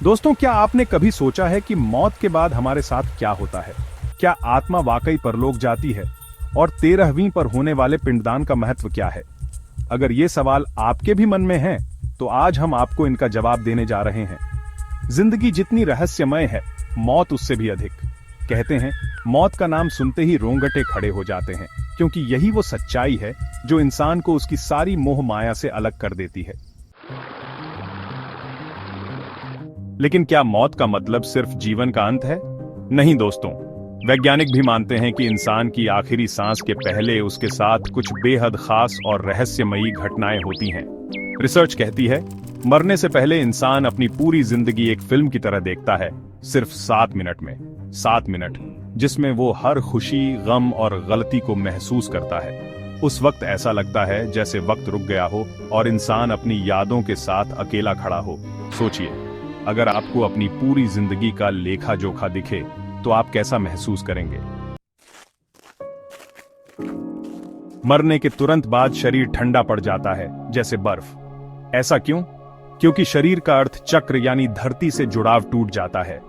दोस्तों, क्या आपने कभी सोचा है कि मौत के बाद हमारे साथ क्या होता है? क्या आत्मा वाकई परलोक जाती है? और 13वीं पर होने वाले पिंडदान का महत्व क्या है? अगर ये सवाल आपके भी मन में हैं, तो आज हम आपको इनका जवाब देने जा रहे हैं। जिंदगी जितनी रहस्यमय है, मौत उससे भी अधिक। कहते हैं, मौत का नाम सुनते ही रोंगटे खड़े हो जाते हैं, क्योंकि यही वो सच्चाई है जो इंसान को उसकी सारी मोह माया से अलग कर देती है। लेकिन क्या मौत का मतलब सिर्फ जीवन का अंत है? नहीं दोस्तों, वैज्ञानिक भी मानते हैं कि इंसान की आखिरी सांस के पहले उसके साथ कुछ बेहद खास और रहस्यमयी घटनाएं होती हैं। रिसर्च कहती है, मरने से पहले इंसान अपनी पूरी जिंदगी एक फिल्म की तरह देखता है, सिर्फ 7 मिनट में। 7 मिनट जिसमें वो हर खुशी, गम और गलती को महसूस करता है। उस वक्त ऐसा लगता है जैसे वक्त रुक गया हो और इंसान अपनी यादों के साथ अकेला खड़ा हो। सोचिए, अगर आपको अपनी पूरी जिंदगी का लेखा जोखा दिखे तो आप कैसा महसूस करेंगे? मरने के तुरंत बाद शरीर ठंडा पड़ जाता है, जैसे बर्फ। ऐसा क्यों? क्योंकि शरीर का अर्थ चक्र यानी धरती से जुड़ाव टूट जाता है।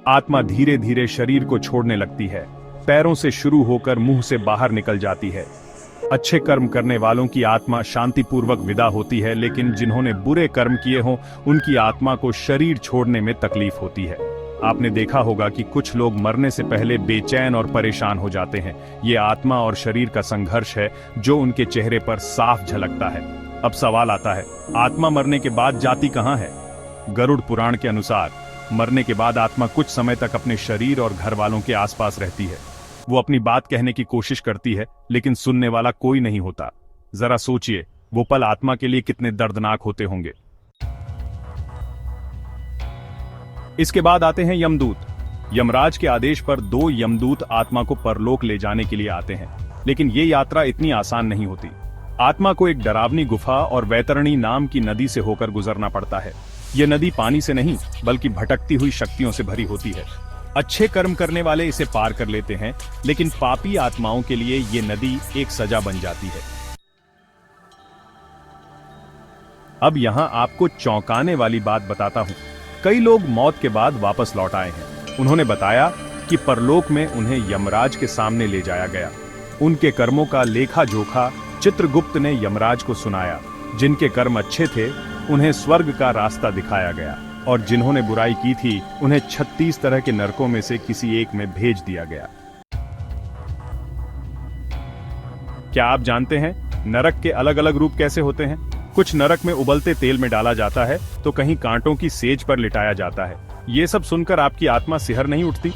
आत्मा धीरे धीरे शरीर को छोड़ने लगती है, पैरों से शुरू होकर मुंह से बाहर निकल जाती है। अच्छे कर्म करने वालों की आत्मा शांतिपूर्वक विदा होती है, लेकिन जिन्होंने बुरे कर्म किए हों, उनकी आत्मा को शरीर छोड़ने में तकलीफ होती है। आपने देखा होगा कि कुछ लोग मरने से पहले बेचैन और परेशान हो जाते हैं। ये आत्मा और शरीर का संघर्ष है जो उनके चेहरे पर साफ झलकता है। अब सवाल आता है, आत्मा मरने के बाद जाती कहां है? गरुड़ पुराण के अनुसार मरने के बाद आत्मा कुछ समय तक अपने शरीर और घर वालों के आसपास रहती है। वो अपनी बात कहने की कोशिश करती है, लेकिन सुनने वाला कोई नहीं होता। जरा सोचिए, वो पल आत्मा के लिए कितने दर्दनाक होते होंगे। इसके बाद आते हैं यमदूत। यमराज के आदेश पर 2 यमदूत आत्मा को परलोक ले जाने के लिए आते हैं, लेकिन ये यात्रा इतनी आसान नहीं होती। आत्मा को एक डरावनी गुफा और वैतरणी नाम की नदी से होकर गुजरना पड़ता है। ये नदी पानी से नहीं, बल्कि भटकती हुई शक्तियों से भरी होती है। अच्छे कर्म करने वाले इसे पार कर लेते हैं, लेकिन पापी आत्माओं के लिए ये नदी एक सजा बन जाती है। अब यहां आपको चौंकाने वाली बात बताता हूं। कई लोग मौत के बाद वापस लौट आए हैं। उन्होंने बताया कि परलोक में उन्हें यमराज के सामने ले जाया गया। उनके कर्मों का लेखा जोखा चित्रगुप्त ने यमराज को सुनाया। जिनके कर्म अच्छे थे, उन्हें स्वर्ग का रास्ता दिखाया गया, और जिन्होंने बुराई की थी, उन्हें 36 तरह के नरकों में से किसी एक में भेज दिया गया। क्या आप जानते हैं नरक के अलग अलग रूप कैसे होते हैं? कुछ नरक में उबलते तेल में डाला जाता है, तो कहीं कांटों की सेज पर लिटाया जाता है। ये सब सुनकर आपकी आत्मा सिहर नहीं उठती?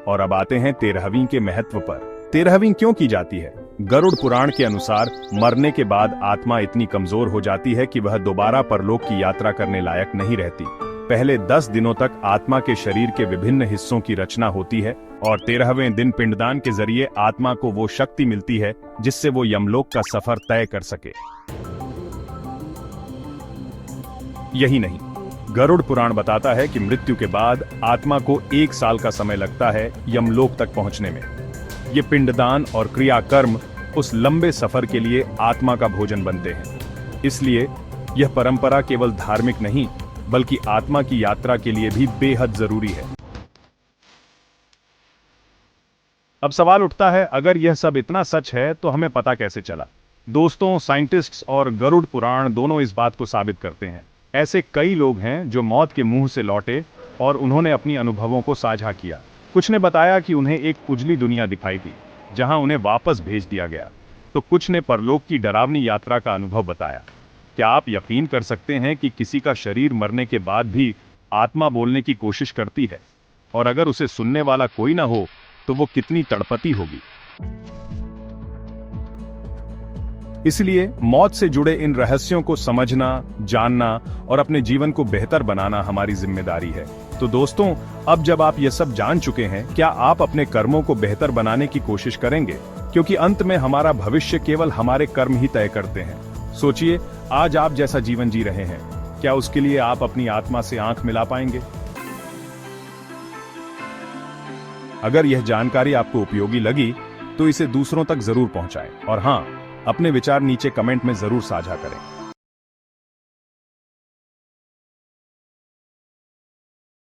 और अब आते हैं 13वीं के महत्व पर। 13वीं क्यों की जाती है? गरुड़ पुराण के अनुसार मरने के बाद आत्मा इतनी कमजोर हो जाती है कि वह दोबारा परलोक की यात्रा करने लायक नहीं रहती। पहले 10 दिनों तक आत्मा के शरीर के विभिन्न हिस्सों की रचना होती है, और 13वें दिन पिंडदान के जरिए आत्मा को वो शक्ति मिलती है जिससे वो यमलोक का सफर तय कर सके। यही नहीं, गरुड़ पुराण बताता है कि मृत्यु के बाद आत्मा को 1 साल का समय लगता है यमलोक तक पहुंचने में। ये पिंडदान और क्रियाकर्म उस लंबे सफर के लिए आत्मा का भोजन बनते हैं। इसलिए यह परंपरा केवल धार्मिक नहीं, बल्कि आत्मा की यात्रा के लिए भी बेहद जरूरी है। अब सवाल उठता है, अगर यह सब इतना सच है तो हमें पता कैसे चला? दोस्तों, साइंटिस्ट्स और गरुड़ पुराण दोनों इस बात को साबित करते हैं। ऐसे कई लोग हैं जो मौत के मुंह से लौटे और उन्होंने अपनी अनुभवों को साझा किया। कुछ ने बताया कि उन्हें एक उजली दुनिया दिखाई दी, जहां उन्हें वापस भेज दिया गया, तो कुछ ने परलोक की डरावनी यात्रा का अनुभव बताया। क्या आप यकीन कर सकते हैं कि किसी का शरीर मरने के बाद भी आत्मा बोलने की कोशिश करती है? और अगर उसे सुनने वाला कोई ना हो, तो वो कितनी तड़पती होगी। इसलिए मौत से जुड़े इन रहस्यों को समझना, जानना और अपने जीवन को बेहतर बनाना हमारी जिम्मेदारी है। तो दोस्तों, अब जब आप ये सब जान चुके हैं, क्या आप अपने कर्मों को बेहतर बनाने की कोशिश करेंगे? क्योंकि अंत में हमारा भविष्य केवल हमारे कर्म ही तय करते हैं। सोचिए, आज आप जैसा जीवन जी रहे हैं, क्या उसके लिए आप अपनी आत्मा से आंख मिला पाएंगे? अगर यह जानकारी आपको उपयोगी लगी, तो इसे दूसरों तक जरूर पहुंचाएं। और हां, अपने विचार नीचे कमेंट में जरूर साझा करें।